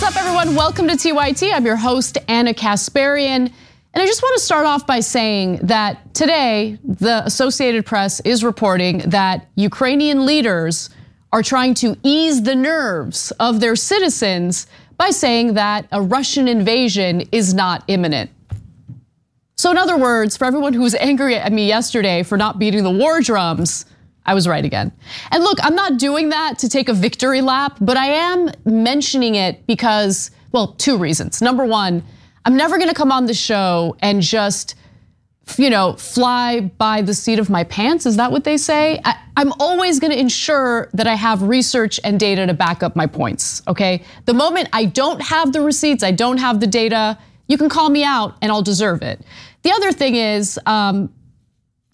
What's up, everyone? Welcome to TYT. I'm your host, Anna Kasparian. And I just want to start off by saying that today, the Associated Press is reporting that Ukrainian leaders are trying to ease the nerves of their citizens by saying that a Russian invasion is not imminent. So in other words, for everyone who was angry at me yesterday for not beating the war drums, I was right again. And look, I'm not doing that to take a victory lap, but I am mentioning it because, well, two reasons. Number one, I'm never gonna come on the show and just, fly by the seat of my pants. Is that what they say? I'm always gonna ensure that I have research and data to back up my points, okay? The moment I don't have the receipts, I don't have the data, you can call me out and I'll deserve it. The other thing is,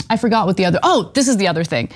I forgot what this is the other thing.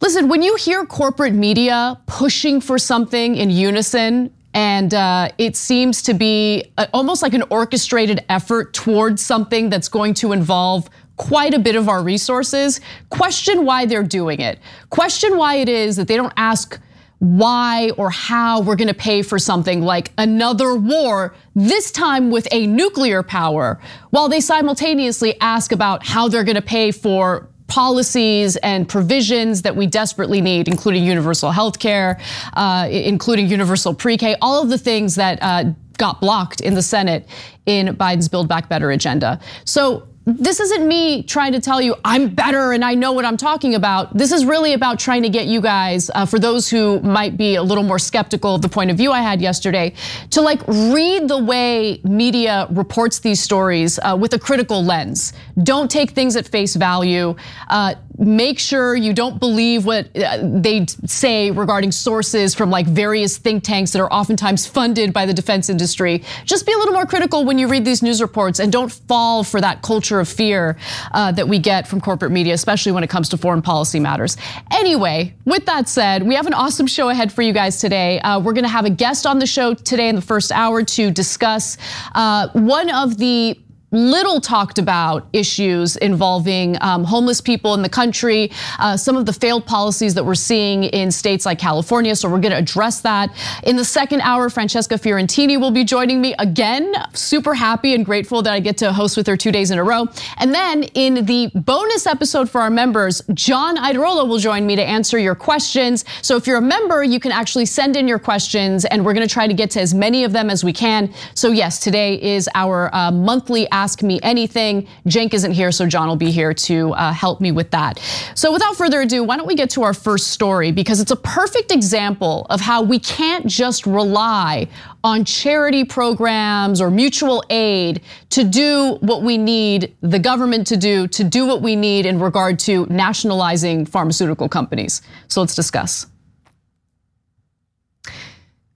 Listen, when you hear corporate media pushing for something in unison, and it seems to be almost like an orchestrated effort towards something that's going to involve quite a bit of our resources, question why they're doing it. Question why it is that they don't ask why or how we're gonna pay for something like another war, this time with a nuclear power, while they simultaneously ask about how they're gonna pay for policies and provisions that we desperately need, including universal health care, including universal pre-K, all of the things that got blocked in the Senate in Biden's Build Back Better agenda. So this isn't me trying to tell you I'm better and I know what I'm talking about. This is really about trying to get you guys, for those who might be a little more skeptical of the point of view I had yesterday, to read the way media reports these stories with a critical lens. Don't take things at face value. Make sure you don't believe what they say regarding sources from various think tanks that are oftentimes funded by the defense industry. Just be a little more critical when you read these news reports and don't fall for that culture of fear that we get from corporate media, especially when it comes to foreign policy matters. Anyway, with that said, we have an awesome show ahead for you guys today. We're gonna have a guest on the show today in the first hour to discuss one of the little talked about issues involving homeless people in the country, some of the failed policies that we're seeing in states like California, so we're gonna address that. In the second hour, Francesca Fiorentini will be joining me again. Super happy and grateful that I get to host with her 2 days in a row. And then in the bonus episode for our members, John Idarola will join me to answer your questions. So if you're a member, you can actually send in your questions and we're gonna try to get to as many of them as we can. So yes, today is our monthly Ask Me Anything. Cenk isn't here, so John will be here to help me with that. So without further ado, why don't we get to our first story, because it's a perfect example of how we can't just rely on charity programs or mutual aid to do what we need the government to do what we need in regard to nationalizing pharmaceutical companies. So let's discuss.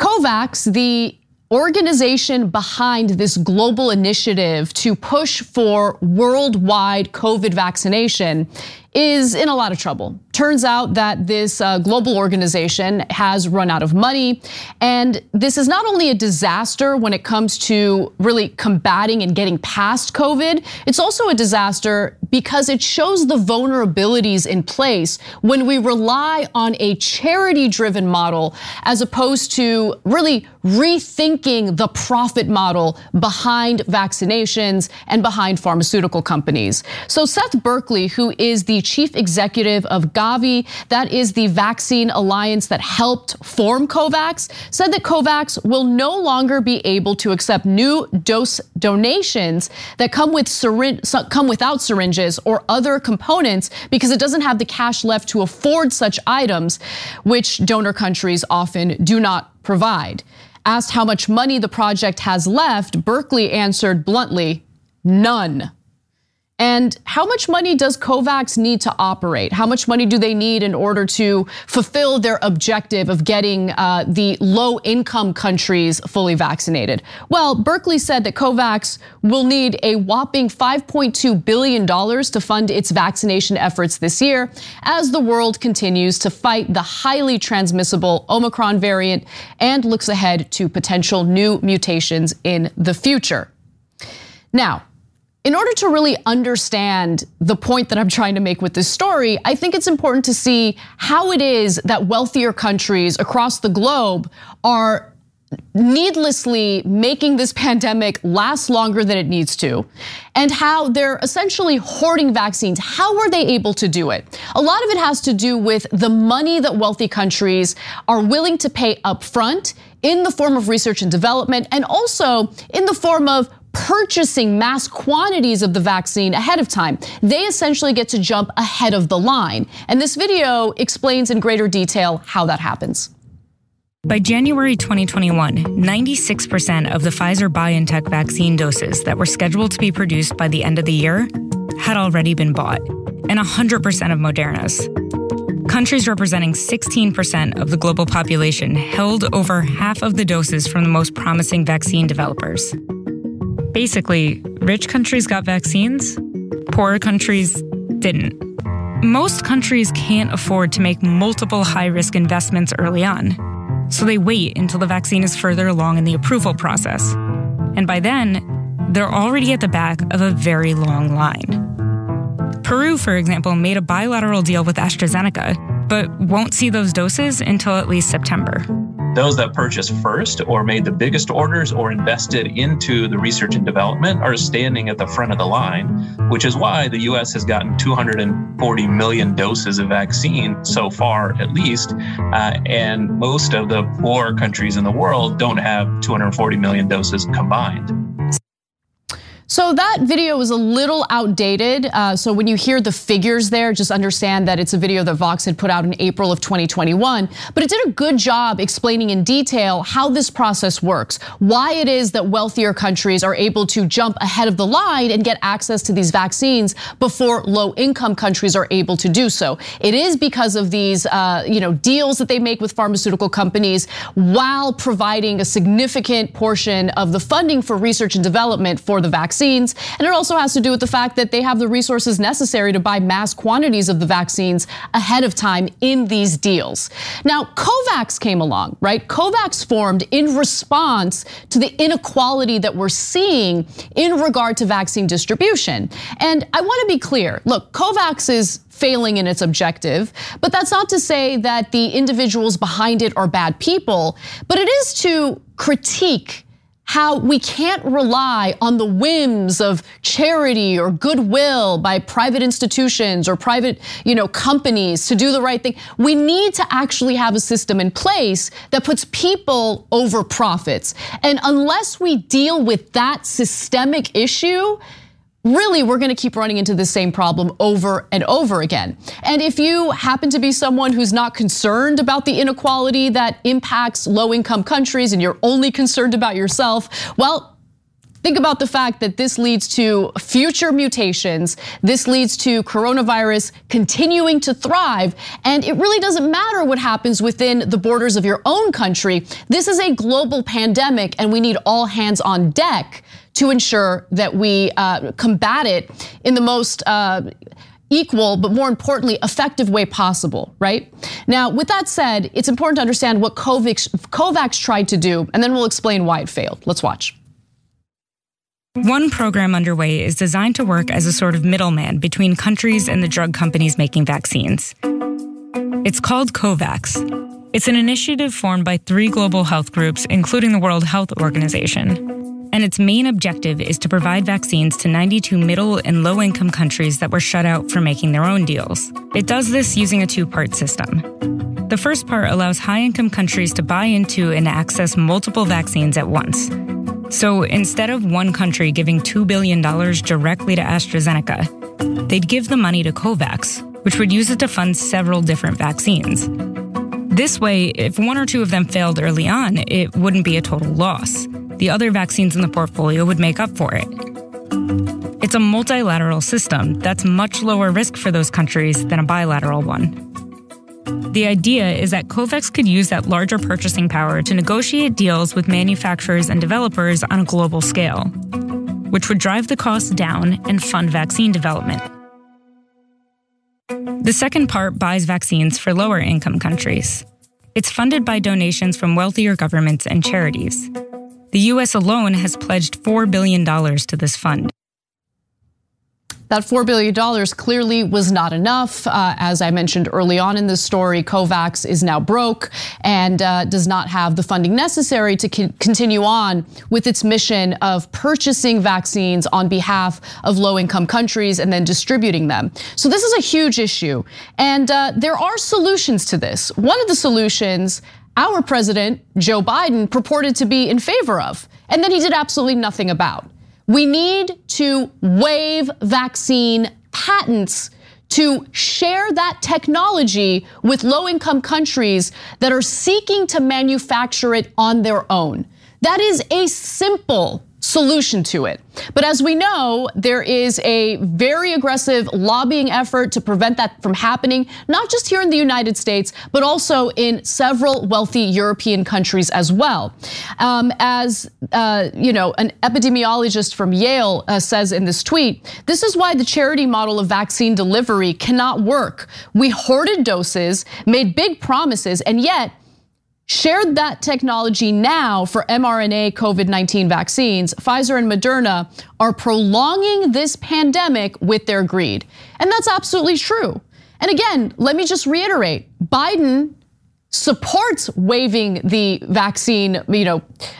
Covax, the organization behind this global initiative to push for worldwide COVID vaccination, is in a lot of trouble. Turns out that this global organization has run out of money, and this is not only a disaster when it comes to really combating and getting past COVID, it's also a disaster because it shows the vulnerabilities in place when we rely on a charity-driven model as opposed to really rethinking the profit model behind vaccinations and behind pharmaceutical companies. So Seth Berkley, who is the chief executive of Gavi, that is the vaccine alliance that helped form Covax, said that Covax will no longer be able to accept new dose donations that come without syringes or other components because it doesn't have the cash left to afford such items, which donor countries often do not provide. Asked how much money the project has left, Berkley answered bluntly, none. And how much money does Covax need to operate? How much money do they need in order to fulfill their objective of getting the low-income countries fully vaccinated? Well, Berkley said that Covax will need a whopping $5.2 billion to fund its vaccination efforts this year as the world continues to fight the highly transmissible Omicron variant and looks ahead to potential new mutations in the future. Now, in order to really understand the point that I'm trying to make with this story, I think it's important to see how it is that wealthier countries across the globe are needlessly making this pandemic last longer than it needs to, and how they're essentially hoarding vaccines. How were they able to do it? A lot of it has to do with the money that wealthy countries are willing to pay up front in the form of research and development, and also in the form of purchasing mass quantities of the vaccine ahead of time. They essentially get to jump ahead of the line. And this video explains in greater detail how that happens. By January 2021, 96% of the Pfizer-BioNTech vaccine doses that were scheduled to be produced by the end of the year had already been bought, and 100% of Moderna's. Countries representing 16% of the global population held over half of the doses from the most promising vaccine developers. Basically, rich countries got vaccines, poorer countries didn't. Most countries can't afford to make multiple high-risk investments early on, so they wait until the vaccine is further along in the approval process. And by then, they're already at the back of a very long line. Peru, for example, made a bilateral deal with AstraZeneca, but won't see those doses until at least September. Those that purchased first or made the biggest orders or invested into the research and development are standing at the front of the line, which is why the US has gotten 240 million doses of vaccine so far, at least. And most of the poor countries in the world don't have 240 million doses combined. So that video is a little outdated. So when you hear the figures there, just understand that it's a video that Vox had put out in April of 2021. But it did a good job explaining in detail how this process works, why it is that wealthier countries are able to jump ahead of the line and get access to these vaccines before low-income countries are able to do so. It is because of these deals that they make with pharmaceutical companies while providing a significant portion of the funding for research and development for the vaccines. And it also has to do with the fact that they have the resources necessary to buy mass quantities of the vaccines ahead of time in these deals. Now, Covax came along, right? Covax formed in response to the inequality that we're seeing in regard to vaccine distribution. And I want to be clear. Look, Covax is failing in its objective, but that's not to say that the individuals behind it are bad people, but it is to critique how we can't rely on the whims of charity or goodwill by private institutions or private, companies to do the right thing. We need to actually have a system in place that puts people over profits. And unless we deal with that systemic issue, really, we're gonna keep running into the same problem over and over again. And if you happen to be someone who's not concerned about the inequality that impacts low-income countries and you're only concerned about yourself, well, think about the fact that this leads to future mutations. This leads to coronavirus continuing to thrive. And it really doesn't matter what happens within the borders of your own country. This is a global pandemic and we need all hands on deck to ensure that we combat it in the most equal, but more importantly, effective way possible, right? Now, with that said, it's important to understand what Covax tried to do, and then we'll explain why it failed. Let's watch. One program underway is designed to work as a sort of middleman between countries and the drug companies making vaccines. It's called Covax. It's an initiative formed by 3 global health groups, including the World Health Organization. And its main objective is to provide vaccines to 92 middle and low-income countries that were shut out from making their own deals. It does this using a 2-part system. The first part allows high-income countries to buy into and access multiple vaccines at once. So instead of one country giving $2 billion directly to AstraZeneca, they'd give the money to Covax, which would use it to fund several different vaccines. This way, if 1 or 2 of them failed early on, it wouldn't be a total loss. The other vaccines in the portfolio would make up for it. It's a multilateral system that's much lower risk for those countries than a bilateral one. The idea is that Covax could use that larger purchasing power to negotiate deals with manufacturers and developers on a global scale, which would drive the costs down and fund vaccine development. The second part buys vaccines for lower income countries. It's funded by donations from wealthier governments and charities. The US alone has pledged $4 billion to this fund. That $4 billion clearly was not enough. As I mentioned early on in this story, Covax is now broke and does not have the funding necessary to continue on with its mission of purchasing vaccines on behalf of low-income countries and then distributing them. So this is a huge issue. And there are solutions to this. One of the solutions our president, Joe Biden, purported to be in favor of, and then he did absolutely nothing about. We need to waive vaccine patents to share that technology with low-income countries that are seeking to manufacture it on their own. That is a simple solution to it. But as we know, there is a very aggressive lobbying effort to prevent that from happening, not just here in the United States, but also in several wealthy European countries as well. As you know, an epidemiologist from Yale says in this tweet, this is why the charity model of vaccine delivery cannot work. We hoarded doses, made big promises, and yet shared that technology now for mRNA COVID-19 vaccines. Pfizer and Moderna are prolonging this pandemic with their greed. And that's absolutely true. And again, let me just reiterate, Biden supports waiving the vaccine,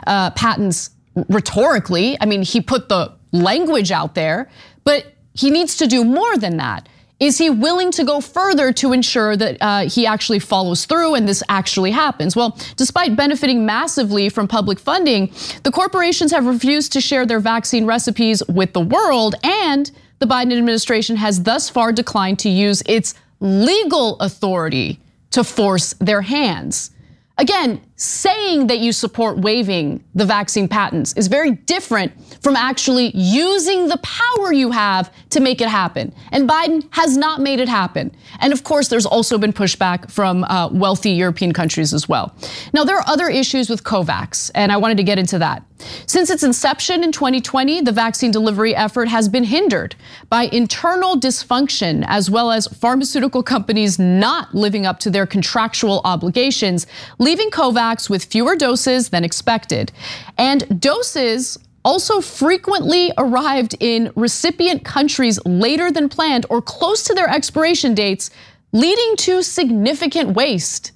patents rhetorically. I mean, he put the language out there, but he needs to do more than that. Is he willing to go further to ensure that he actually follows through and this actually happens? Well, despite benefiting massively from public funding, the corporations have refused to share their vaccine recipes with the world, and the Biden administration has thus far declined to use its legal authority to force their hands. Again, saying that you support waiving the vaccine patents is very different from actually using the power you have to make it happen. And Biden has not made it happen. And of course, there's also been pushback from wealthy European countries as well. Now, there are other issues with Covax, and I wanted to get into that. Since its inception in 2020, the vaccine delivery effort has been hindered by internal dysfunction, as well as pharmaceutical companies not living up to their contractual obligations, leaving Covax with fewer doses than expected. And doses also frequently arrived in recipient countries later than planned or close to their expiration dates, leading to significant waste.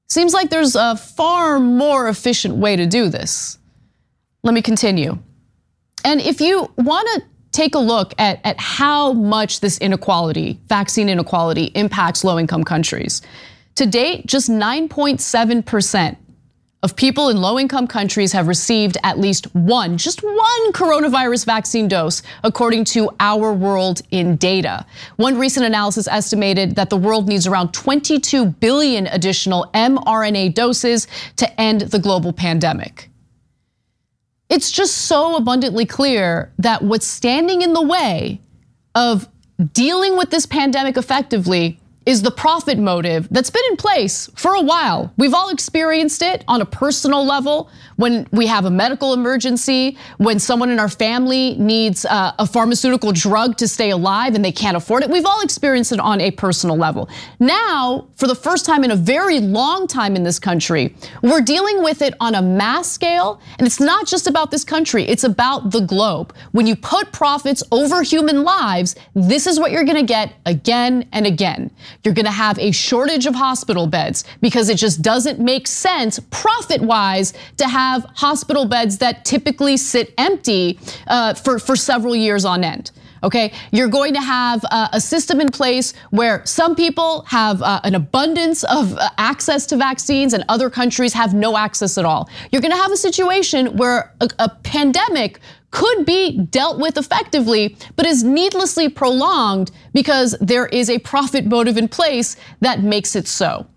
Seems like there's a far more efficient way to do this. Let me continue. And if you want to take a look at how much this inequality, vaccine inequality, impacts low-income countries, to date, just 9.7% of people in low-income countries have received at least just one coronavirus vaccine dose, according to Our World in Data. One recent analysis estimated that the world needs around 22 billion additional mRNA doses to end the global pandemic. It's just so abundantly clear that what's standing in the way of dealing with this pandemic effectively is the profit motive that's been in place for a while. We've all experienced it on a personal level when we have a medical emergency, when someone in our family needs a pharmaceutical drug to stay alive and they can't afford it. We've all experienced it on a personal level. Now, for the first time in a very long time in this country, we're dealing with it on a mass scale, and it's not just about this country, it's about the globe. When you put profits over human lives, this is what you're gonna get again and again. You're gonna have a shortage of hospital beds because it just doesn't make sense profit-wise to have hospital beds that typically sit empty for several years on end. Okay, you're going to have a system in place where some people have an abundance of access to vaccines and other countries have no access at all. You're gonna have a situation where a pandemic could be dealt with effectively, but is needlessly prolonged because there is a profit motive in place that makes it so.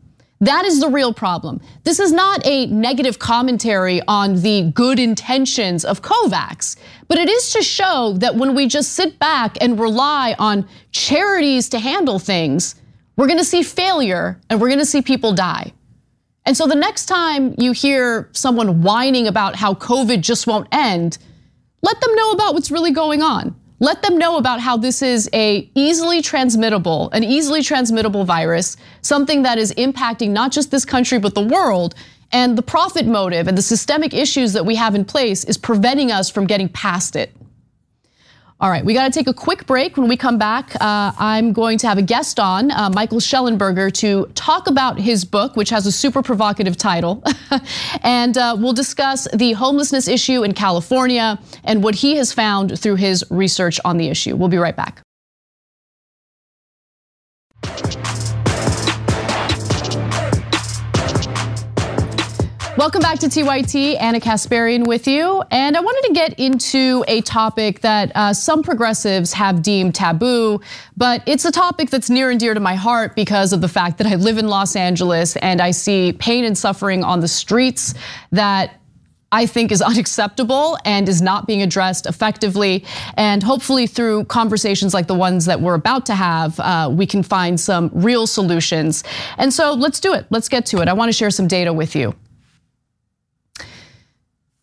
That is the real problem. This is not a negative commentary on the good intentions of Covax, but it is to show that when we just sit back and rely on charities to handle things, we're gonna see failure and we're gonna see people die. And so the next time you hear someone whining about how COVID just won't end, let them know about what's really going on. Let them know about how this is an easily transmittable virus, something that is impacting not just this country, but the world. And the profit motive and the systemic issues that we have in place is preventing us from getting past it. All right, we got to take a quick break. When we come back, I'm going to have a guest on, Michael Schellenberger, to talk about his book, which has a super provocative title. And we'll discuss the homelessness issue in California and what he has found through his research on the issue. We'll be right back. Welcome back to TYT, Anna Kasparian with you. And I wanted to get into a topic that some progressives have deemed taboo, but it's a topic that's near and dear to my heart because of the fact that I live in Los Angeles and I see pain and suffering on the streets that I think is unacceptable and is not being addressed effectively. And hopefully through conversations like the ones that we're about to have, we can find some real solutions. And so let's do it. Let's get to it. I want to share some data with you.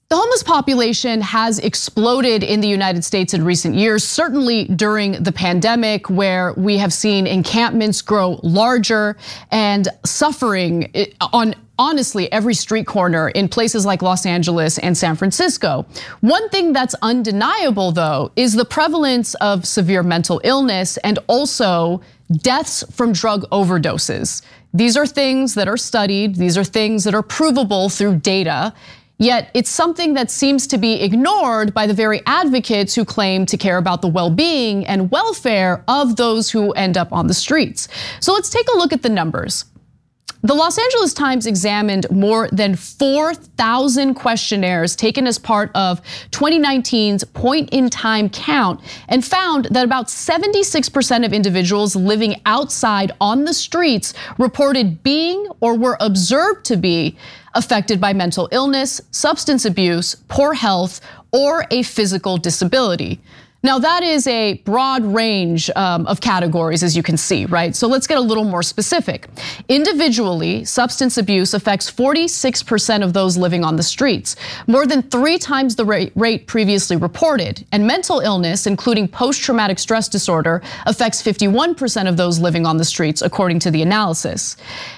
The homeless population has exploded in the United States in recent years, certainly during the pandemic, where we have seen encampments grow larger and suffering on honestly every street corner in places like Los Angeles and San Francisco. One thing that's undeniable, though, is the prevalence of severe mental illness and also deaths from drug overdoses. These are things that are studied. These are things that are provable through data. Yet it's something that seems to be ignored by the very advocates who claim to care about the well-being and welfare of those who end up on the streets. So let's take a look at the numbers. The Los Angeles Times examined more than 4,000 questionnaires taken as part of 2019's point-in-time count and found that about 76% of individuals living outside on the streets reported being or were observed to be affected by mental illness, substance abuse, poor health, or a physical disability. Now that is a broad range of categories, as you can see, right? So let's get a little more specific. Individually, substance abuse affects 46% of those living on the streets, more than 3 times the rate previously reported. And mental illness, including post-traumatic stress disorder, affects 51% of those living on the streets, according to the analysis.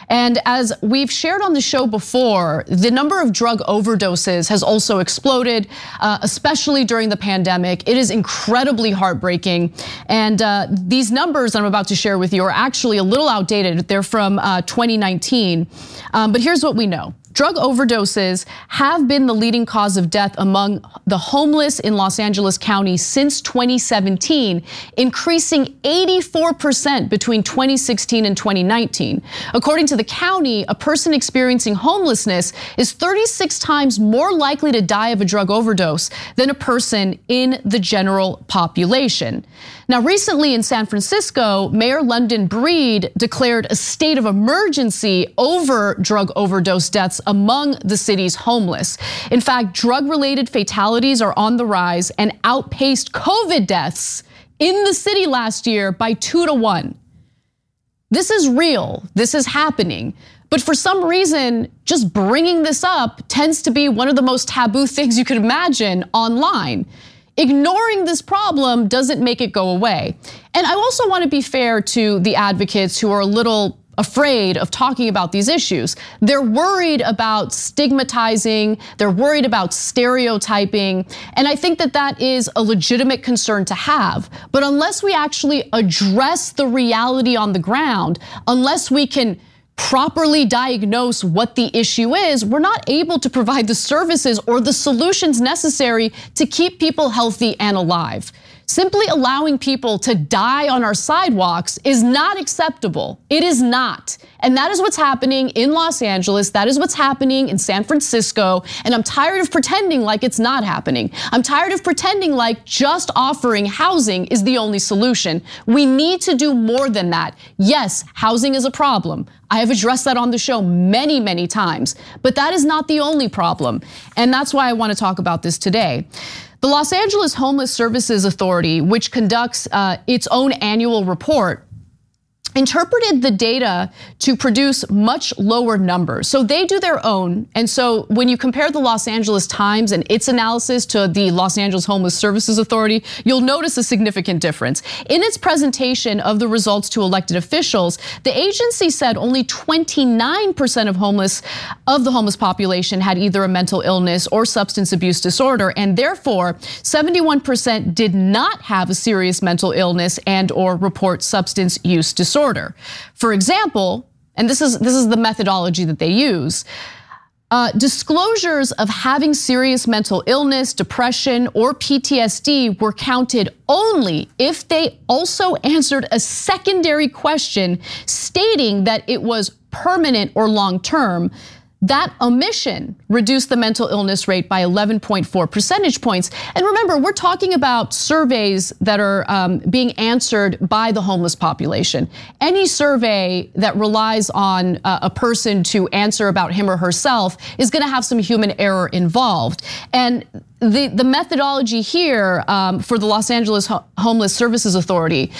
And as we've shared on the show before, the number of drug overdoses has also exploded, especially during the pandemic. It is incredibly heartbreaking. And these numbers I'm about to share with you are actually a little outdated. They're from 2019. But here's what we know. Drug overdoses have been the leading cause of death among the homeless in Los Angeles County since 2017, increasing 84% between 2016 and 2019. According to the county, a person experiencing homelessness is 36 times more likely to die of a drug overdose than a person in the general population. Now, recently in San Francisco, Mayor London Breed declared a state of emergency over drug overdose deaths among the city's homeless. In fact, drug-related fatalities are on the rise and outpaced COVID deaths in the city last year by 2 to 1. This is real, this is happening. But for some reason, just bringing this up tends to be one of the most taboo things you could imagine online. Ignoring this problem doesn't make it go away. And I also want to be fair to the advocates who are a little afraid of talking about these issues. They're worried about stigmatizing, they're worried about stereotyping, and I think that that is a legitimate concern to have. But unless we actually address the reality on the ground, unless we can properly diagnose what the issue is, we're not able to provide the services or the solutions necessary to keep people healthy and alive. Simply allowing people to die on our sidewalks is not acceptable. It is not. And that is what's happening in Los Angeles. That is what's happening in San Francisco. And I'm tired of pretending like it's not happening. I'm tired of pretending like just offering housing is the only solution. We need to do more than that. Yes, housing is a problem. I have addressed that on the show many, many times, but that is not the only problem. And that's why I want to talk about this today. The Los Angeles Homeless Services Authority, which conducts its own annual report, interpreted the data to produce much lower numbers. So they do their own. And so when you compare the Los Angeles Times and its analysis to the Los Angeles Homeless Services Authority, you'll notice a significant difference. In its presentation of the results to elected officials, the agency said only 29% of the homeless population had either a mental illness or substance abuse disorder, and therefore 71% did not have a serious mental illness and or report substance use disorder. For example, and this is the methodology that they use, disclosures of having serious mental illness, depression, or PTSD were counted only if they also answered a secondary question stating that it was permanent or long-term. That omission reduced the mental illness rate by 11.4 percentage points. And remember, we're talking about surveys that are being answered by the homeless population. Any survey that relies on a person to answer about him or herself is gonna have some human error involved. And the methodology here for the Los Angeles Homeless Services Authority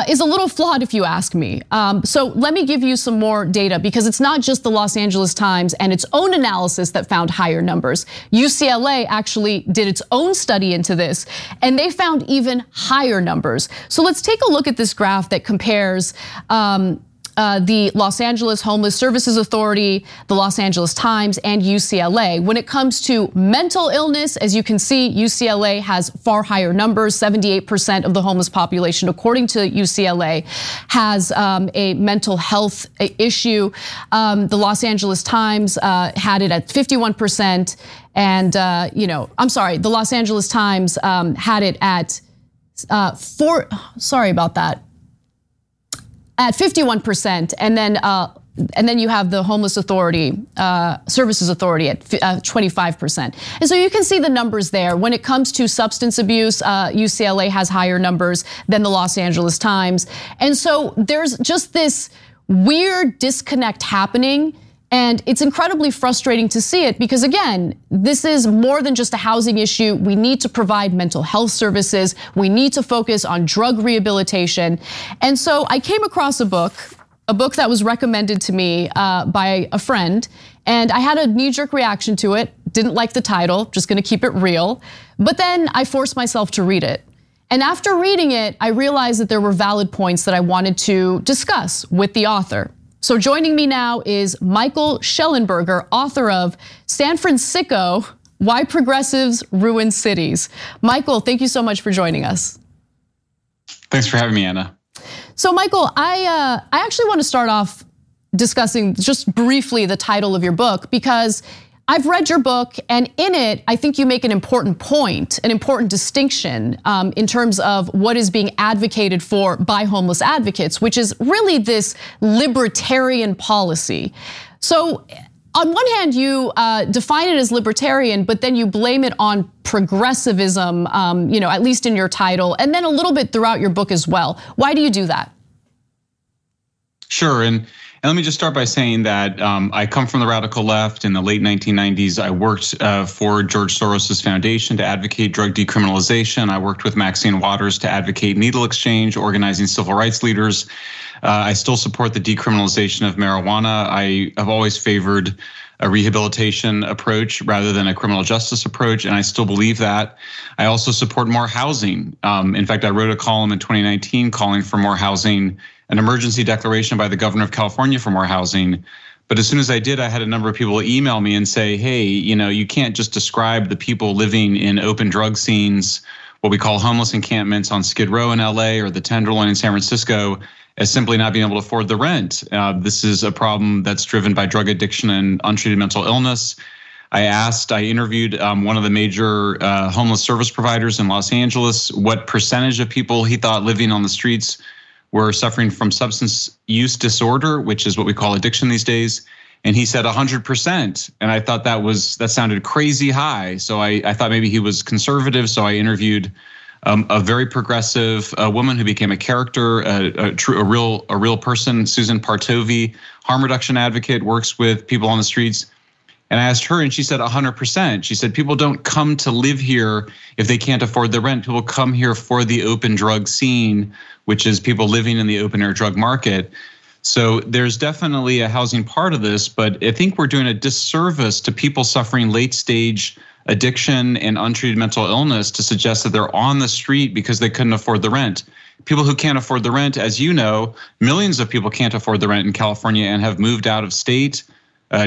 is a little flawed, if you ask me. So let me give you some more data, because it's not just the Los Angeles Times and its own analysis that found higher numbers. UCLA actually did its own study into this, and they found even higher numbers. So let's take a look at this graph that compares the Los Angeles Homeless Services Authority, the Los Angeles Times, and UCLA. When it comes to mental illness, as you can see, UCLA has far higher numbers. 78% of the homeless population, according to UCLA, has a mental health issue. The Los Angeles Times had it at 51%, and I'm sorry, the Los Angeles Times had it at sorry about that. At 51%, and then you have the Homeless Authority, Services Authority at 25%. And so you can see the numbers there. When it comes to substance abuse, UCLA has higher numbers than the Los Angeles Times. And so there's just this weird disconnect happening. And it's incredibly frustrating to see it, because again, this is more than just a housing issue. We need to provide mental health services. We need to focus on drug rehabilitation. And so I came across a book that was recommended to me by a friend, and I had a knee-jerk reaction to it. Didn't like the title, just gonna keep it real. But then I forced myself to read it. And after reading it, I realized that there were valid points that I wanted to discuss with the author. So joining me now is Michael Schellenberger, author of San Francisco, Why Progressives Ruin Cities. Michael, thank you so much for joining us. Thanks for having me, Anna. So Michael, I actually want to start off discussing just briefly the title of your book, because I've read your book, and in it, I think you make an important point, an important distinction in terms of what is being advocated for by homeless advocates, which is really this libertarian policy. So on one hand, you define it as libertarian, but then you blame it on progressivism, at least in your title, and then a little bit throughout your book as well. Why do you do that? Sure, and let me just start by saying that I come from the radical left. In the late 1990s, I worked for George Soros's foundation to advocate drug decriminalization. I worked with Maxine Waters to advocate needle exchange, organizing civil rights leaders. I still support the decriminalization of marijuana. I have always favored a rehabilitation approach rather than a criminal justice approach, and I still believe that. I also support more housing. In fact, I wrote a column in 2019 calling for more housing, an emergency declaration by the governor of California for more housing. But as soon as I did, I had a number of people email me and say, hey, you can't just describe the people living in open drug scenes, what we call homeless encampments on Skid Row in LA or the Tenderloin in San Francisco, as simply not being able to afford the rent. This is a problem that's driven by drug addiction and untreated mental illness. I interviewed one of the major homeless service providers in Los Angeles, what percentage of people he thought living on the streets were suffering from substance use disorder, which is what we call addiction these days. And he said 100%. And I thought that sounded crazy high. So I thought maybe he was conservative. So I interviewed a very progressive woman who became a character, a real person, Susan Partovi, harm reduction advocate, works with people on the streets. And I asked her, and she said 100%. She said people don't come to live here if they can't afford the rent. People come here for the open drug scene, which is people living in the open air drug market. So there's definitely a housing part of this, but I think we're doing a disservice to people suffering late stage addiction and untreated mental illness to suggest that they're on the street because they couldn't afford the rent. People who can't afford the rent, as you know, millions of people can't afford the rent in California and have moved out of state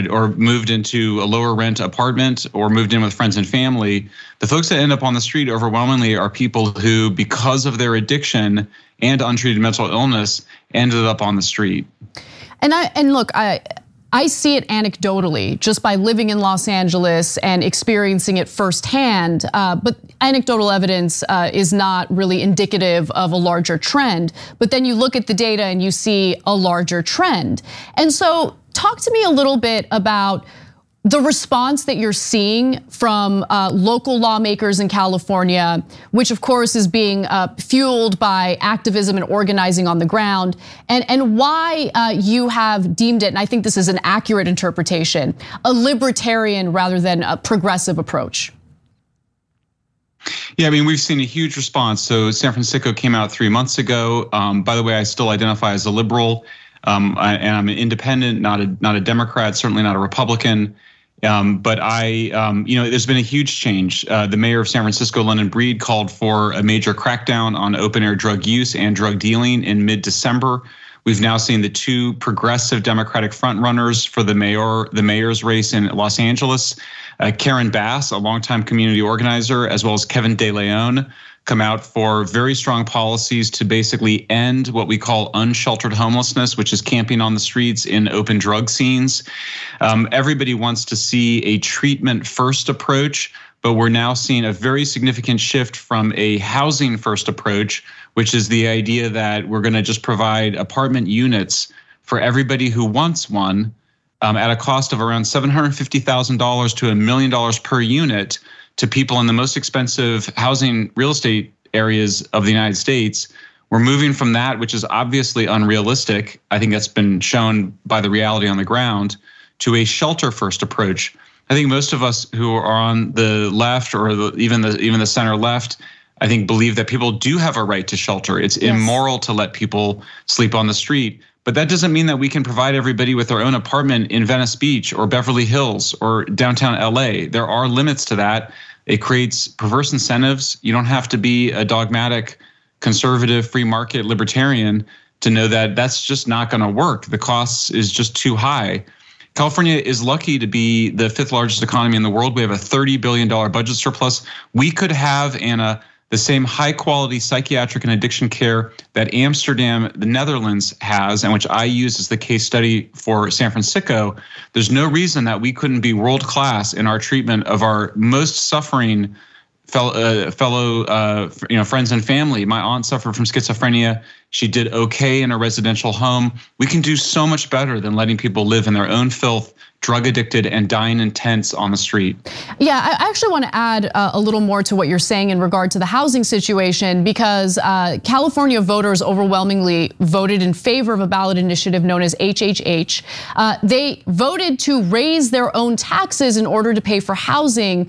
or moved into a lower rent apartment or moved in with friends and family. The folks that end up on the street overwhelmingly are people who, because of their addiction and untreated mental illness, ended up on the street. And look, I see it anecdotally just by living in Los Angeles and experiencing it firsthand. But anecdotal evidence is not really indicative of a larger trend. But then you look at the data and you see a larger trend. And so talk to me a little bit about the response that you're seeing from local lawmakers in California, which of course is being fueled by activism and organizing on the ground, and why you have deemed it, and I think this is an accurate interpretation, a libertarian rather than a progressive approach. Yeah, I mean, we've seen a huge response. So San Francisco came out 3 months ago. By the way, I still identify as a liberal, and I'm an independent, not a Democrat, certainly not a Republican. But there's been a huge change. The mayor of San Francisco, London Breed, called for a major crackdown on open air drug use and drug dealing in mid-December. We've now seen the two progressive Democratic frontrunners for the mayor's race in Los Angeles, Karen Bass, a longtime community organizer, as well as Kevin De Leon, come out for very strong policies to basically end what we call unsheltered homelessness, which is camping on the streets in open drug scenes. Everybody wants to see a treatment first approach, but we're now seeing a very significant shift from a housing first approach, which is the idea that we're going to just provide apartment units for everybody who wants one at a cost of around $750,000 to $1 million per unit to people in the most expensive housing real estate areas of the United States. We're moving from that, which is obviously unrealistic. I think that's been shown by the reality on the ground, to a shelter first approach. I think most of us who are on the left or even the center left, I think believe that people do have a right to shelter. It's immoral to let people sleep on the street. But that doesn't mean that we can provide everybody with their own apartment in Venice Beach or Beverly Hills or downtown LA. There are limits to that. It creates perverse incentives. You don't have to be a dogmatic, conservative, free market libertarian to know that that's just not going to work. The cost is just too high. California is lucky to be the 5th largest economy in the world. We have a $30 billion budget surplus. We could have, Anna, the same high quality psychiatric and addiction care that Amsterdam, the Netherlands, has, and which I use as the case study for San Francisco. There's no reason that we couldn't be world class in our treatment of our most suffering fellow friends and family. My aunt suffered from schizophrenia. She did okay in a residential home. We can do so much better than letting people live in their own filth, drug addicted, and dying in tents on the street. Yeah, I actually want to add a little more to what you're saying in regard to the housing situation, because California voters overwhelmingly voted in favor of a ballot initiative known as HHH. They voted to raise their own taxes in order to pay for housing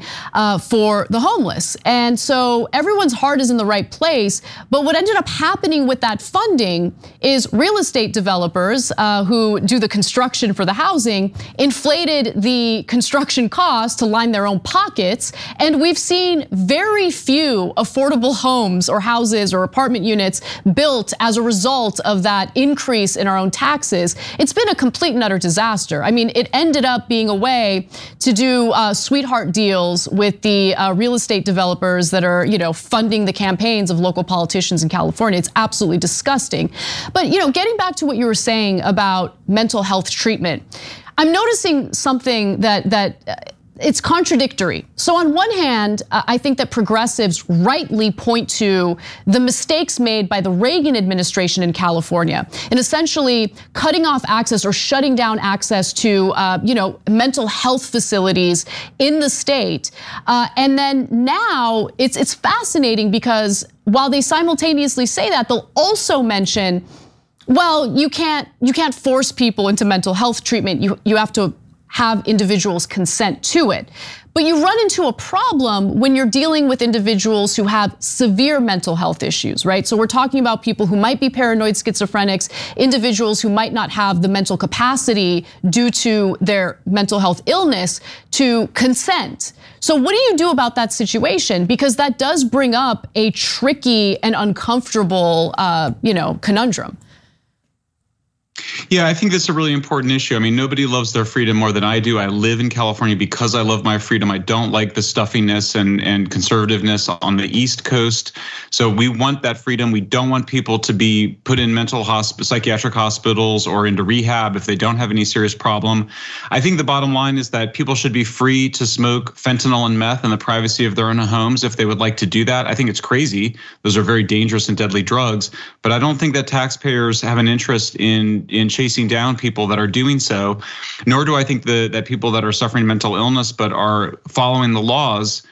for the homeless. And so everyone's heart is in the right place. But what ended up happening with that funding is real estate developers who do the construction for the housing inflated the construction costs to line their own pockets. And we've seen very few affordable homes or houses or apartment units built as a result of that increase in our own taxes. It's been a complete and utter disaster. I mean, it ended up being a way to do sweetheart deals with the real estate developers that are, funding the campaigns of local politicians in California. It's absolutely disgusting. But, getting back to what you were saying about mental health treatment, I'm noticing something that it's contradictory. So on one hand, I think that progressives rightly point to the mistakes made by the Reagan administration in California in essentially cutting off access or shutting down access to mental health facilities in the state. And then now it's fascinating because while they simultaneously say that, they'll also mention, well, you can't force people into mental health treatment. You have to have individuals consent to it. But you run into a problem when you're dealing with individuals who have severe mental health issues, right? So we're talking about people who might be paranoid schizophrenics, individuals who might not have the mental capacity due to their mental health illness to consent. So what do you do about that situation? Because that does bring up a tricky and uncomfortable, conundrum. Yeah, I think that's a really important issue. I mean, nobody loves their freedom more than I do. I live in California because I love my freedom. I don't like the stuffiness and conservativeness on the East Coast. So we want that freedom. We don't want people to be put in psychiatric hospitals or into rehab if they don't have any serious problem. I think the bottom line is that people should be free to smoke fentanyl and meth in the privacy of their own homes if they would like to do that. I think it's crazy. Those are very dangerous and deadly drugs. But I don't think that taxpayers have an interest in chasing down people that are doing so, nor do I think that people that are suffering mental illness but are following the laws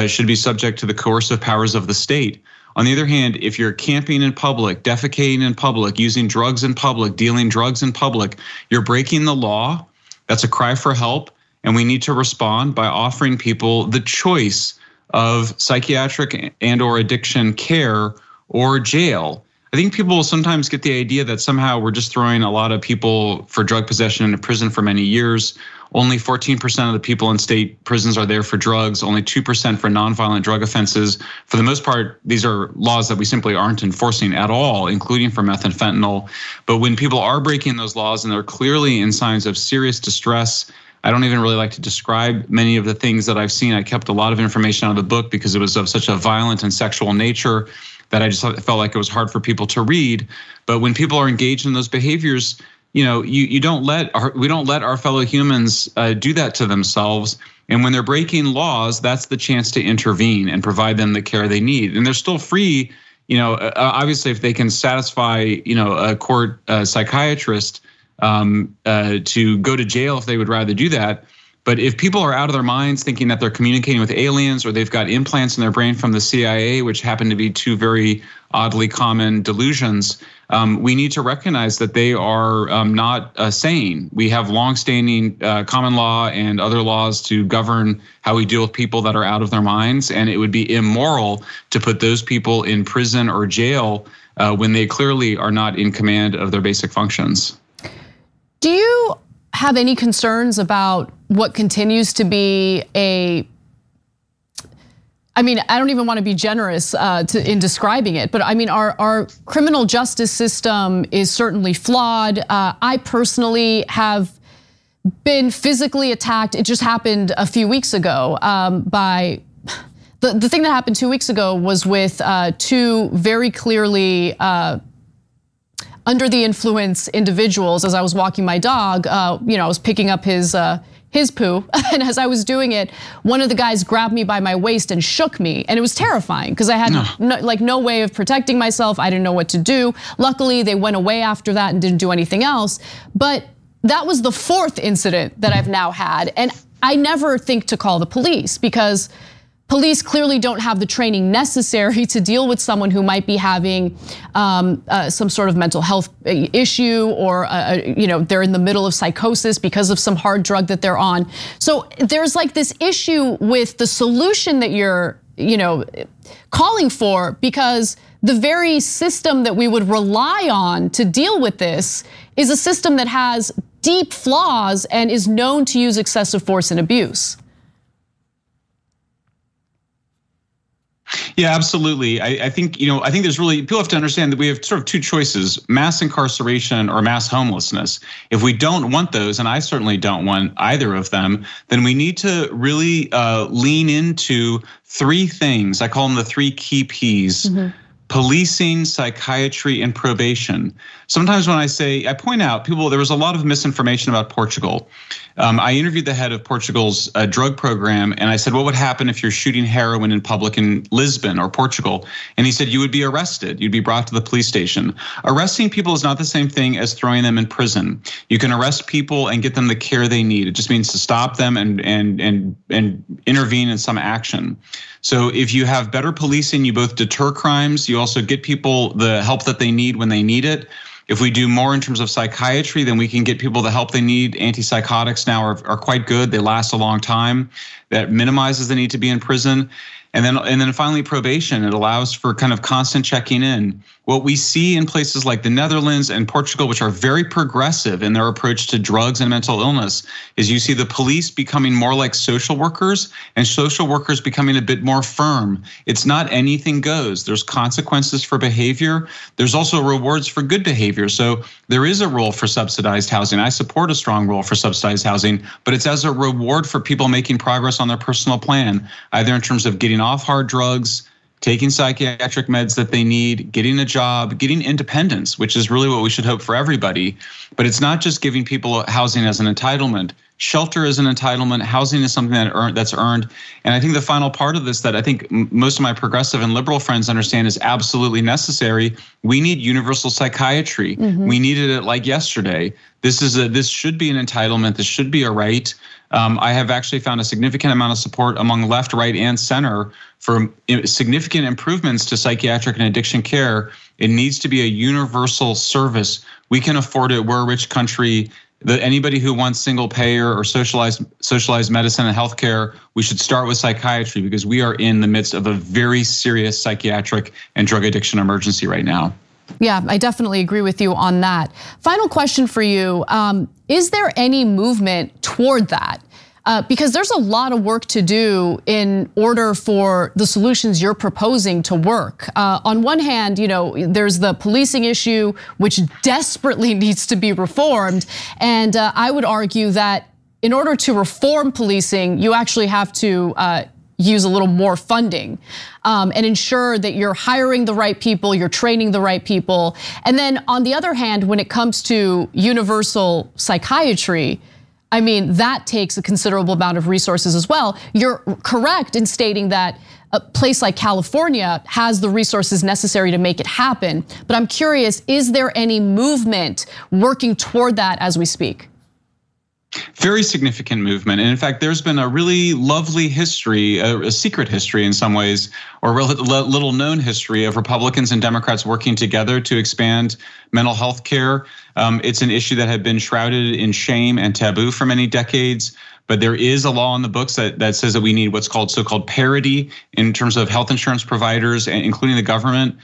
should be subject to the coercive powers of the state. On the other hand, if you're camping in public, defecating in public, using drugs in public, dealing drugs in public, you're breaking the law. That's a cry for help, and we need to respond by offering people the choice of psychiatric and or addiction care or jail. I think people will sometimes get the idea that somehow we're just throwing a lot of people for drug possession into prison for many years. Only 14% of the people in state prisons are there for drugs, only 2% for nonviolent drug offenses. For the most part, these are laws that we simply aren't enforcing at all, including for meth and fentanyl. But when people are breaking those laws and they're clearly in signs of serious distress, I don't even really like to describe many of the things that I've seen. I kept a lot of information out of the book because it was of such a violent and sexual nature that I just felt like it was hard for people to read. But when people are engaged in those behaviors, we don't let our fellow humans do that to themselves. And when they're breaking laws, that's the chance to intervene and provide them the care they need. And they're still free, obviously if they can satisfy, a court psychiatrist to go to jail if they would rather do that. But if people are out of their minds thinking that they're communicating with aliens or they've got implants in their brain from the CIA, which happen to be two very oddly common delusions, we need to recognize that they are not sane. We have longstanding common law and other laws to govern how we deal with people that are out of their minds. And it would be immoral to put those people in prison or jail when they clearly are not in command of their basic functions. Do you have any concerns about what continues to be I don't even want to be generous in describing it, but I mean, our criminal justice system is certainly flawed. I personally have been physically attacked. It just happened a few weeks ago by the thing that happened 2 weeks ago was with two very clearly under the influence individuals. As I was walking my dog, I was picking up his poo, and as I was doing it, one of the guys grabbed me by my waist and shook me, and it was terrifying because I had no way of protecting myself. I didn't know what to do. Luckily, they went away after that and didn't do anything else. But that was the fourth incident that I've now had, and I never think to call the police because police clearly don't have the training necessary to deal with someone who might be having some sort of mental health issue, or they're in the middle of psychosis because of some hard drug that they're on. So there's like this issue with the solution that you're calling for, because the very system that we would rely on to deal with this is a system that has deep flaws and is known to use excessive force and abuse. Yeah, absolutely. I think there's really, people have to understand that we have sort of two choices: mass incarceration or mass homelessness. If we don't want those, and I certainly don't want either of them, then we need to really lean into three things. I call them the three key Ps. Mm-hmm. Policing, psychiatry, and probation. Sometimes when I point out, there was a lot of misinformation about Portugal. I interviewed the head of Portugal's drug program, and I said, what would happen if you're shooting heroin in public in Lisbon or Portugal? And he said, you would be arrested. You'd be brought to the police station. Arresting people is not the same thing as throwing them in prison. You can arrest people and get them the care they need. It just means to stop them and intervene in some action. So if you have better policing, you both deter crimes, you also get people the help that they need when they need it. If we do more in terms of psychiatry, then we can get people the help they need. Antipsychotics now are quite good. They last a long time. That minimizes the need to be in prison. And then finally, probation. It allows for kind of constant checking in. What we see in places like the Netherlands and Portugal, which are very progressive in their approach to drugs and mental illness, is you see the police becoming more like social workers and social workers becoming a bit more firm. It's not anything goes. There's consequences for behavior. There's also rewards for good behavior. So there is a role for subsidized housing. I support a strong role for subsidized housing, but it's as a reward for people making progress on their personal plan, either in terms of getting off hard drugs, taking psychiatric meds that they need, getting a job, getting independence, which is really what we should hope for everybody. But it's not just giving people housing as an entitlement. Shelter is an entitlement. Housing is something that's earned. And I think the final part of this that I think most of my progressive and liberal friends understand is absolutely necessary. We need universal psychiatry. We needed it like yesterday. This should be an entitlement. This should be a right. I have actually found a significant amount of support among left, right, and center for significant improvements to psychiatric and addiction care. It needs to be a universal service. We can afford it. We're a rich country. Anybody who wants single payer or socialized medicine and healthcare, we should start with psychiatry because we are in the midst of a very serious psychiatric and drug addiction emergency right now. Yeah, I definitely agree with you on that. Final question for you. Is there any movement toward that? Because there's a lot of work to do in order for the solutions you're proposing to work. On one hand, there's the policing issue, which desperately needs to be reformed. And I would argue that in order to reform policing, you actually have to use a little more funding and ensure that you're hiring the right people, you're training the right people. And then on the other hand, when it comes to universal psychiatry, I mean, that takes a considerable amount of resources as well. You're correct in stating that a place like California has the resources necessary to make it happen. But I'm curious, is there any movement working toward that as we speak? Very significant movement. And in fact, there's been a really lovely history, a secret history in some ways, or little known history of Republicans and Democrats working together to expand mental health care. It's an issue that had been shrouded in shame and taboo for many decades. But there is a law in the books that says that we need what's called so-called parity in terms of health insurance providers, including the government,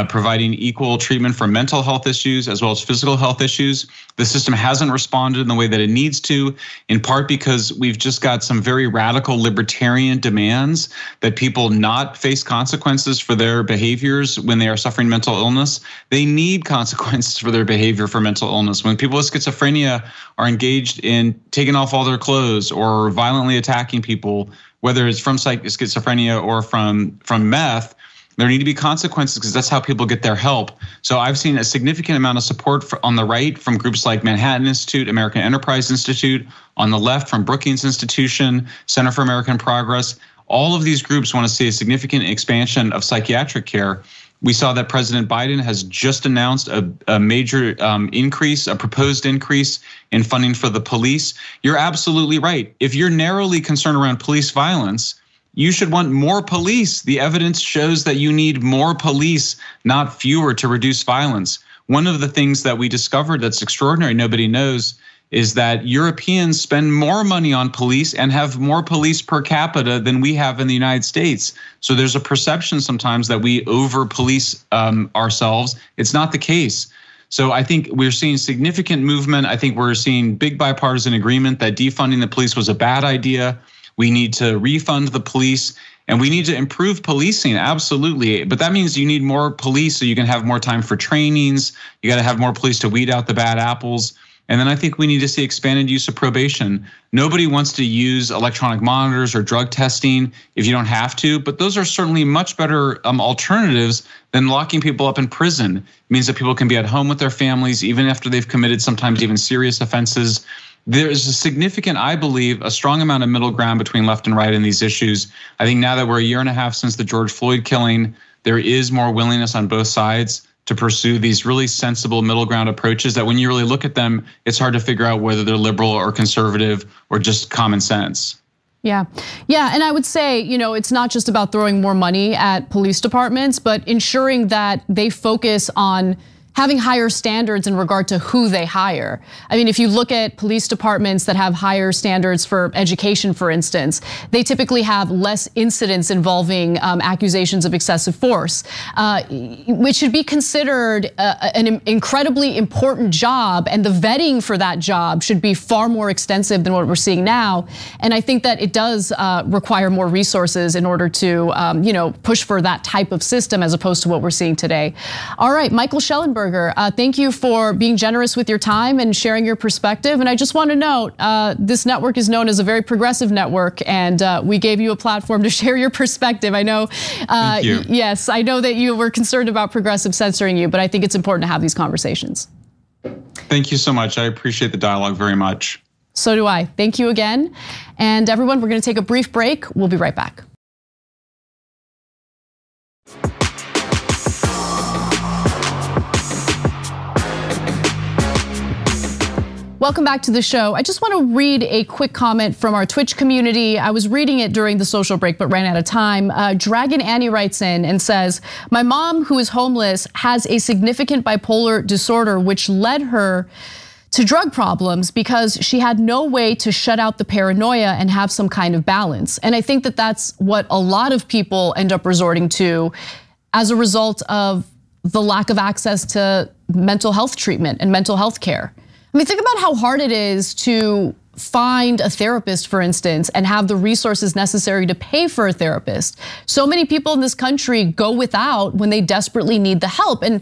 providing equal treatment for mental health issues as well as physical health issues. The system hasn't responded in the way that it needs to, in part because we've just got some very radical libertarian demands that people not face consequences for their behaviors when they are suffering mental illness. They need consequences for their behavior for mental illness. When people with schizophrenia are engaged in taking off all their clothes or violently attacking people, whether it's from schizophrenia or from meth, there need to be consequences because that's how people get their help. So I've seen a significant amount of support on the right from groups like Manhattan Institute, American Enterprise Institute, on the left from Brookings Institution, Center for American Progress. All of these groups want to see a significant expansion of psychiatric care. We saw that President Biden has just announced a major increase, a proposed increase in funding for the police. You're absolutely right. If you're narrowly concerned around police violence, you should want more police. The evidence shows that you need more police, not fewer, to reduce violence. One of the things that we discovered that's extraordinary, nobody knows, is that Europeans spend more money on police and have more police per capita than we have in the United States. So there's a perception sometimes that we over-police ourselves. It's not the case. So I think we're seeing significant movement. I think we're seeing big bipartisan agreement that defunding the police was a bad idea. We need to refund the police and we need to improve policing. Absolutely. But that means you need more police so you can have more time for trainings. You got to have more police to weed out the bad apples. And then I think we need to see expanded use of probation. Nobody wants to use electronic monitors or drug testing if you don't have to, but those are certainly much better alternatives than locking people up in prison. It means that people can be at home with their families even after they've committed sometimes even serious offenses. There's a significant, I believe, a strong amount of middle ground between left and right in these issues. I think now that we're a year and a half since the George Floyd killing, there is more willingness on both sides to pursue these really sensible middle ground approaches that when you really look at them, it's hard to figure out whether they're liberal or conservative or just common sense. Yeah, and I would say, it's not just about throwing more money at police departments, but ensuring that they focus on having higher standards in regard to who they hire. I mean, if you look at police departments that have higher standards for education, for instance, they typically have less incidents involving accusations of excessive force, which should be considered an incredibly important job, and the vetting for that job should be far more extensive than what we're seeing now. And I think that it does require more resources in order to push for that type of system as opposed to what we're seeing today. All right, Michael Schellenberger, thank you for being generous with your time and sharing your perspective. And I just want to note, this network is known as a very progressive network, and we gave you a platform to share your perspective. I know, yes, I know that you were concerned about progressive censoring you, but I think it's important to have these conversations. Thank you so much. I appreciate the dialogue very much. So do I. Thank you again. And everyone, we're going to take a brief break. We'll be right back. Welcome back to the show. I just want to read a quick comment from our Twitch community. I was reading it during the social break, but ran out of time. Dragon Annie writes in and says, my mom, who is homeless, has a significant bipolar disorder, which led her to drug problems because she had no way to shut out the paranoia and have some kind of balance. And I think that that's what a lot of people end up resorting to as a result of the lack of access to mental health treatment and mental health care. I mean, think about how hard it is to find a therapist, for instance, and have the resources necessary to pay for a therapist. So many people in this country go without when they desperately need the help. And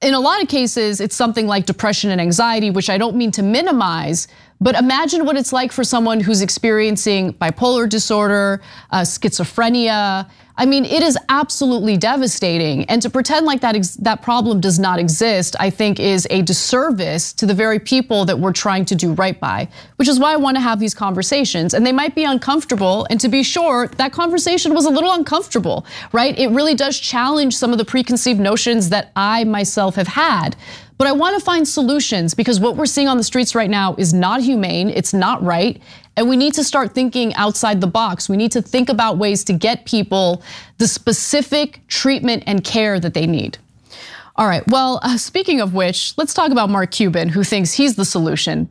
in a lot of cases, it's something like depression and anxiety, which I don't mean to minimize, but imagine what it's like for someone who's experiencing bipolar disorder, schizophrenia. I mean, it is absolutely devastating. And to pretend like that problem does not exist, I think is a disservice to the very people that we're trying to do right by, which is why I want to have these conversations. And they might be uncomfortable. And to be sure, that conversation was a little uncomfortable, right? It really does challenge some of the preconceived notions that I myself have had. But I want to find solutions, because what we're seeing on the streets right now is not humane, it's not right, and we need to start thinking outside the box. We need to think about ways to get people the specific treatment and care that they need. All right, well, speaking of which, let's talk about Mark Cuban, who thinks he's the solution.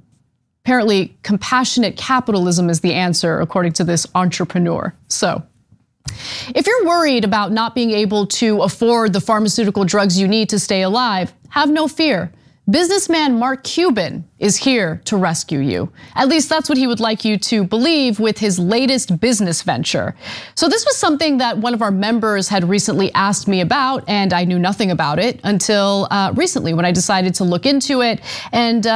Apparently, compassionate capitalism is the answer, according to this entrepreneur. So, if you're worried about not being able to afford the pharmaceutical drugs you need to stay alive, have no fear. Businessman Mark Cuban is here to rescue you. At least that's what he would like you to believe with his latest business venture. So this was something that one of our members had recently asked me about, and I knew nothing about it until recently when I decided to look into it and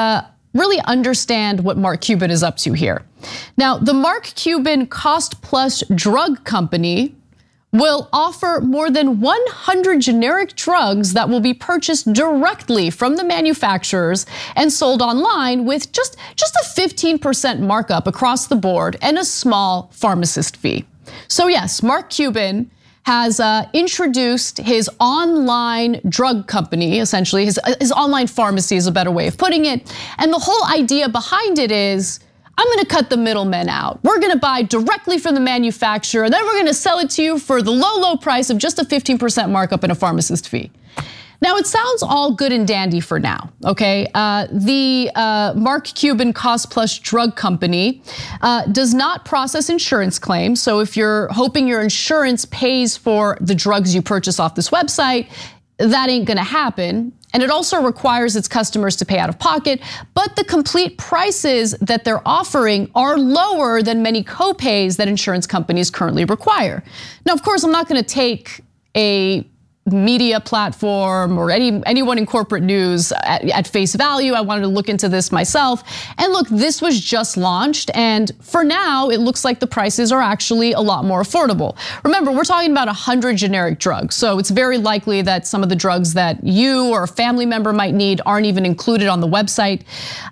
really understand what Mark Cuban is up to here. Now, the Mark Cuban Cost Plus drug company will offer more than 100 generic drugs that will be purchased directly from the manufacturers and sold online with just a 15% markup across the board and a small pharmacist fee. So yes, Mark Cuban has introduced his online drug company, essentially his online pharmacy is a better way of putting it. And the whole idea behind it is, I'm gonna cut the middlemen out. We're gonna buy directly from the manufacturer, and then we're gonna sell it to you for the low price of just a 15% markup and a pharmacist fee. Now, it sounds all good and dandy for now, okay? The Mark Cuban Cost Plus drug company does not process insurance claims. So if you're hoping your insurance pays for the drugs you purchase off this website, that ain't gonna happen. And it also requires its customers to pay out of pocket, but the complete prices that they're offering are lower than many copays that insurance companies currently require. Now, of course, I'm not gonna take a media platform or anyone in corporate news at face value. I wanted to look into this myself. And look, this was just launched, and for now, it looks like the prices are actually a lot more affordable. Remember, we're talking about 100 generic drugs, so it's very likely that some of the drugs that you or a family member might need aren't even included on the website.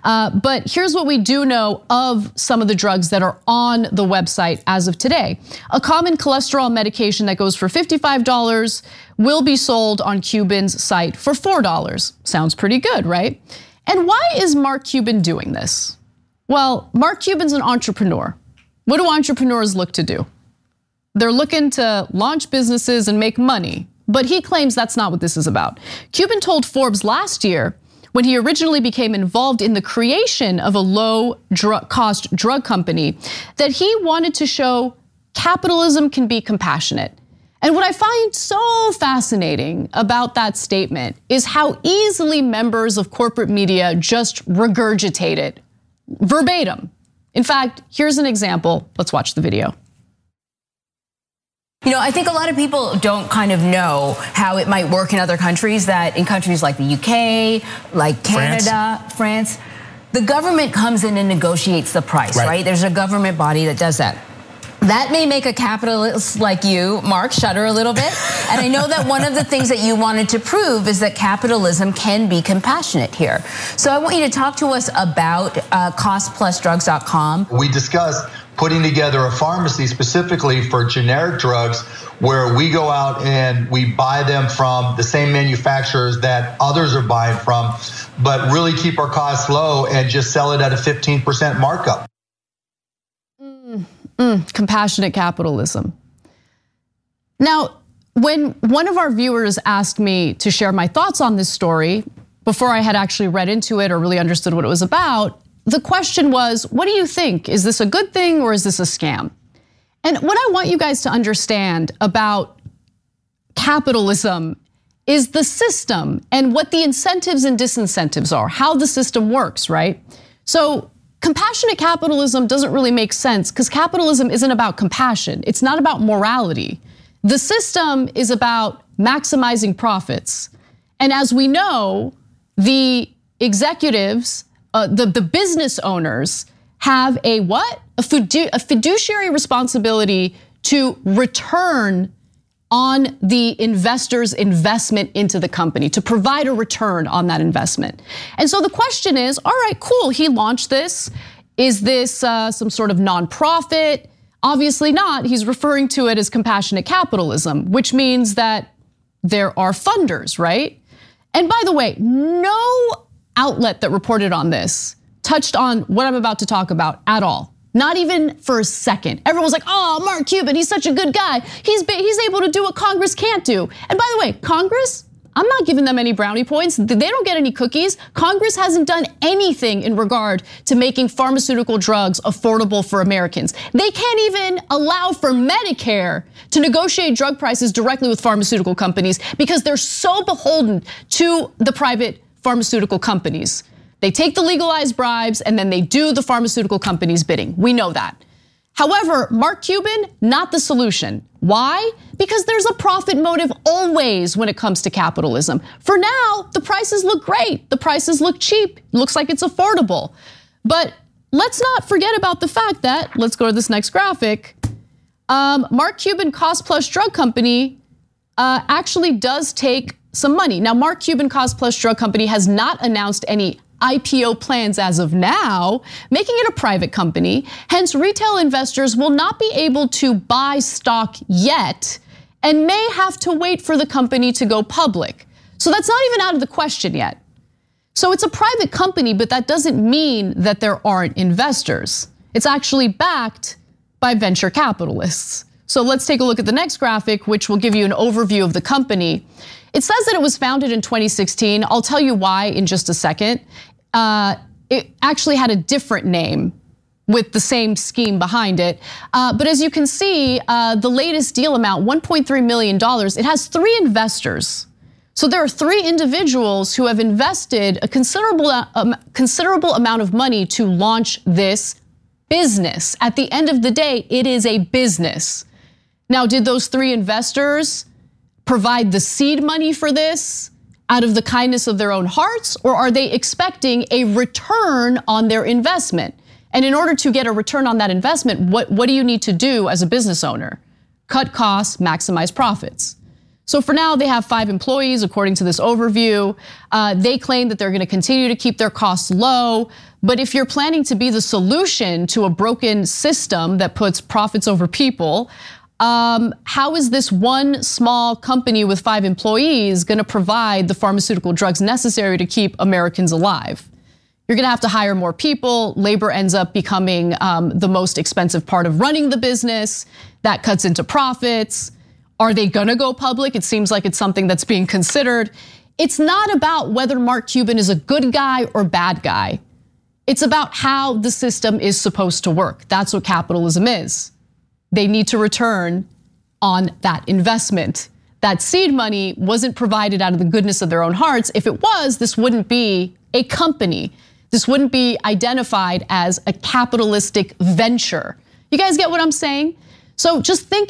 But here's what we do know of some of the drugs that are on the website as of today. A common cholesterol medication that goes for $55 will be sold on Cuban's site for $4. Sounds pretty good, right? And why is Mark Cuban doing this? Well, Mark Cuban's an entrepreneur. What do entrepreneurs look to do? They're looking to launch businesses and make money. but he claims that's not what this is about. Cuban told Forbes last year, when he originally became involved in the creation of a low-cost drug company, that he wanted to show capitalism can be compassionate. And what I find so fascinating about that statement is how easily members of corporate media just regurgitate it verbatim. In fact, here's an example. Let's watch the video. You know, I think a lot of people don't kind of know how it might work in other countries, that in countries like the UK, like Canada, France, the government comes in and negotiates the price, right? There's a government body that does that. That may make a capitalist like you, Mark, shudder a little bit. And I know that one of the things that you wanted to prove is that capitalism can be compassionate here. So I want you to talk to us about costplusdrugs.com. We discussed putting together a pharmacy specifically for generic drugs where we go out and we buy them from the same manufacturers that others are buying from, but really keep our costs low and just sell it at a 15% markup. Compassionate capitalism. Now, when one of our viewers asked me to share my thoughts on this story, before I had actually read into it or really understood what it was about, the question was, what do you think? Is this a good thing or is this a scam? And what I want you guys to understand about capitalism is the system and what the incentives and disincentives are, how the system works, right? So compassionate capitalism doesn't really make sense because capitalism isn't about compassion. It's not about morality. The system is about maximizing profits. And as we know, the executives, the business owners have a what? A fiduciary responsibility to return on the investor's investment into the company, to provide a return on that investment. And so the question is, all right, cool, he launched this. Is this some sort of nonprofit? Obviously not. He's referring to it as compassionate capitalism, which means that there are funders, right? And by the way, no outlet that reported on this touched on what I'm about to talk about at all. Not even for a second. Everyone's like, oh, Mark Cuban, he's such a good guy. He's able to do what Congress can't do. And by the way, Congress, I'm not giving them any brownie points. They don't get any cookies. Congress hasn't done anything in regard to making pharmaceutical drugs affordable for Americans. They can't even allow for Medicare to negotiate drug prices directly with pharmaceutical companies because they're so beholden to the private pharmaceutical companies. They take the legalized bribes and then they do the pharmaceutical companies' bidding. We know that. However, Mark Cuban, not the solution. Why? Because there's a profit motive always when it comes to capitalism. For now, the prices look great. The prices look cheap. Looks like it's affordable. But let's not forget about the fact that, let's go to this next graphic. Mark Cuban Cost Plus Drug Company actually does take some money. Now, Mark Cuban Cost Plus Drug Company has not announced any IPO plans as of now, making it a private company. Hence, retail investors will not be able to buy stock yet and may have to wait for the company to go public. So that's not even out of the question yet. So it's a private company, but that doesn't mean that there aren't investors. It's actually backed by venture capitalists. So let's take a look at the next graphic, which will give you an overview of the company. It says that it was founded in 2016. I'll tell you why in just a second. It actually had a different name with the same scheme behind it. But as you can see, the latest deal amount, $1.3 million, it has 3 investors. So there are 3 individuals who have invested a considerable amount of money to launch this business. At the end of the day, it is a business. Now, did those 3 investors provide the seed money for this out of the kindness of their own hearts, or are they expecting a return on their investment? And in order to get a return on that investment, what do you need to do as a business owner? Cut costs, maximize profits. So for now, they have 5 employees, according to this overview. They claim that they're gonna continue to keep their costs low. But if you're planning to be the solution to a broken system that puts profits over people, how is this one small company with 5 employees gonna provide the pharmaceutical drugs necessary to keep Americans alive? You're gonna have to hire more people. Labor ends up becoming the most expensive part of running the business. That cuts into profits. Are they gonna go public? It seems like it's something that's being considered. It's not about whether Mark Cuban is a good guy or bad guy. It's about how the system is supposed to work. That's what capitalism is. They need to return on that investment. That seed money wasn't provided out of the goodness of their own hearts. If it was, this wouldn't be a company. This wouldn't be identified as a capitalistic venture. You guys get what I'm saying? So just think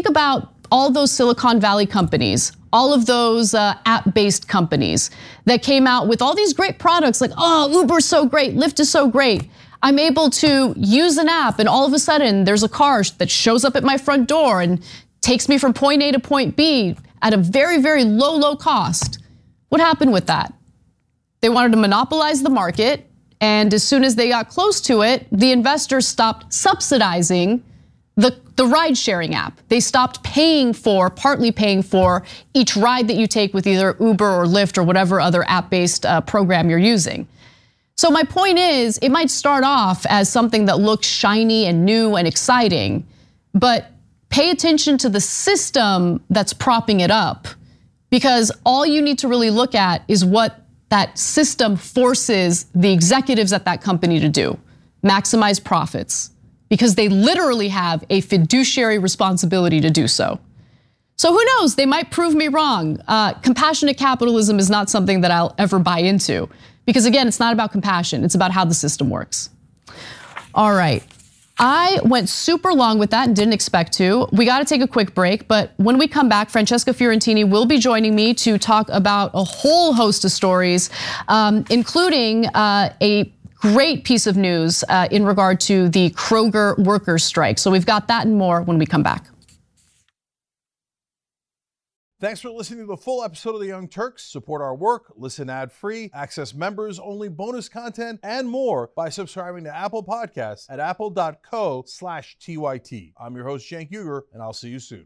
about all those Silicon Valley companies, all of those app-based companies that came out with all these great products like, oh, Uber's so great, Lyft is so great. I'm able to use an app and all of a sudden there's a car that shows up at my front door and takes me from point A to point B at a very, very low cost. What happened with that? They wanted to monopolize the market, and as soon as they got close to it, the investors stopped subsidizing the ride-sharing app. They stopped partly paying for each ride that you take with either Uber or Lyft or whatever other app-based program you're using. So my point is, it might start off as something that looks shiny and new and exciting, but pay attention to the system that's propping it up, because all you need to really look at is what that system forces the executives at that company to do: maximize profits, because they literally have a fiduciary responsibility to do so. So who knows, they might prove me wrong. Compassionate capitalism is not something that I'll ever buy into, because again, it's not about compassion, it's about how the system works. All right, I went super long with that and didn't expect to. We gotta take a quick break, but when we come back, Francesca Fiorentini will be joining me to talk about a whole host of stories, including a great piece of news in regard to the Kroger workers' strike. So we've got that and more when we come back. Thanks for listening to the full episode of The Young Turks. Support our work, listen ad-free, access members-only bonus content, and more by subscribing to Apple Podcasts at apple.co/TYT. I'm your host, Cenk Uygur, and I'll see you soon.